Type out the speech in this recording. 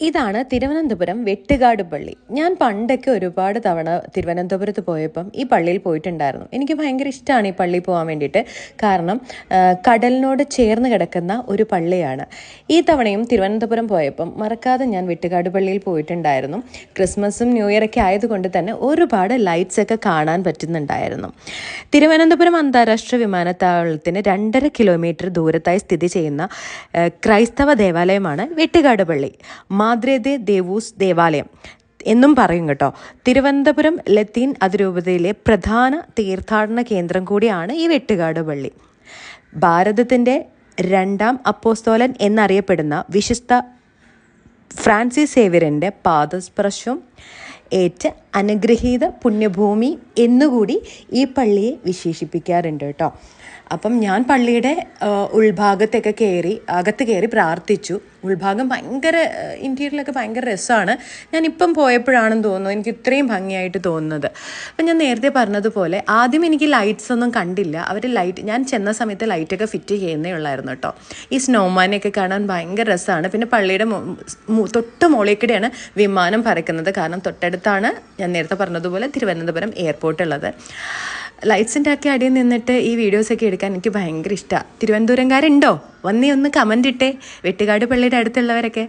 ഇതാണ് തിരുവനന്തപുരം വെട്ടുകാട് പള്ളി. ഞാൻ പണ്ടൊക്കെ ഒരുപാട് തവണ തിരുവനന്തപുരത്ത് പോയപ്പം ഈ പള്ളിയിൽ പോയിട്ടുണ്ടായിരുന്നു. എനിക്ക് ഭയങ്കര ഇഷ്ടമാണ് ഈ പള്ളിയിൽ പോകാൻ വേണ്ടിയിട്ട്. കാരണം കടലിനോട് ചേർന്ന് കിടക്കുന്ന ഒരു പള്ളിയാണ്. ഈ തവണയും തിരുവനന്തപുരം പോയപ്പം മറക്കാതെ ഞാൻ വെട്ടുകാട് പള്ളിയിൽ പോയിട്ടുണ്ടായിരുന്നു. ക്രിസ്മസും ന്യൂ ഇയറൊക്കെ ആയതുകൊണ്ട് തന്നെ ഒരുപാട് ലൈറ്റ്സ് ഒക്കെ കാണാൻ പറ്റുന്നുണ്ടായിരുന്നു. തിരുവനന്തപുരം അന്താരാഷ്ട്ര വിമാനത്താവളത്തിന് 2.5 കിലോമീറ്റർ ദൂരത്തായി സ്ഥിതി ചെയ്യുന്ന ക്രൈസ്തവ ദേവാലയമാണ് വെട്ടുകാട് പള്ളി. മാദ്രേദേ ദേവൂസ് ദേവാലയം എന്നും പറയും കേട്ടോ. തിരുവനന്തപുരം ലത്തീൻ അതിരൂപതയിലെ പ്രധാന തീർത്ഥാടന കേന്ദ്രം കൂടിയാണ് ഈ വെട്ടുകാട് പള്ളി. ഭാരതത്തിൻ്റെ 2ാം അപ്പോസ്തോലൻ എന്നറിയപ്പെടുന്ന വിശുദ്ധ ഫ്രാൻസിസ് സേവ്യറിൻ്റെ പാദസ്പർശം ഏറ്റ അനുഗ്രഹീത പുണ്യഭൂമി എന്നുകൂടി ഈ പള്ളിയെ വിശേഷിപ്പിക്കാറുണ്ട് കേട്ടോ. അപ്പം ഞാൻ പള്ളിയുടെ അകത്ത് കയറി പ്രാർത്ഥിച്ചു. ഉൾഭാഗം ഭയങ്കര ഇൻറ്റീരിയലൊക്കെ ഭയങ്കര രസമാണ്. ഞാനിപ്പം പോയപ്പോഴാണെന്ന് തോന്നുന്നു എനിക്ക് ഇത്രയും ഭംഗിയായിട്ട് തോന്നുന്നത്. അപ്പം ഞാൻ നേരത്തെ പറഞ്ഞതുപോലെ ആദ്യം എനിക്ക് ലൈറ്റ്സ് ഒന്നും കണ്ടില്ല. ഞാൻ ചെന്ന സമയത്ത് ലൈറ്റൊക്കെ ഫിറ്റ് ചെയ്യുന്നേ ഉള്ളായിരുന്നു കേട്ടോ. ഈ സ്നോമാനെയൊക്കെ കാണാൻ ഭയങ്കര രസമാണ്. പിന്നെ പള്ളിയുടെ തൊട്ട് മുകളിലേക്കിടെയാണ് വിമാനം പറക്കുന്നത്. കാരണം തൊട്ടടുത്താണ് ഞാൻ നേരത്തെ പറഞ്ഞതുപോലെ തിരുവനന്തപുരം എയർപോർട്ട് ഉള്ളത്. ലൈറ്റ്സിൻ്റെ ഒക്കെ അടിയിൽ നിന്നിട്ട് ഈ വീഡിയോസൊക്കെ എടുക്കാൻ എനിക്ക് ഭയങ്കര ഇഷ്ടമാണ്. തിരുവനന്തപുരംകാരുണ്ടോ? വന്നേ ഒന്ന് കമൻ്റ് ഇട്ടേ, വെട്ടുകാട് പള്ളിയുടെ അടുത്തുള്ളവരൊക്കെ.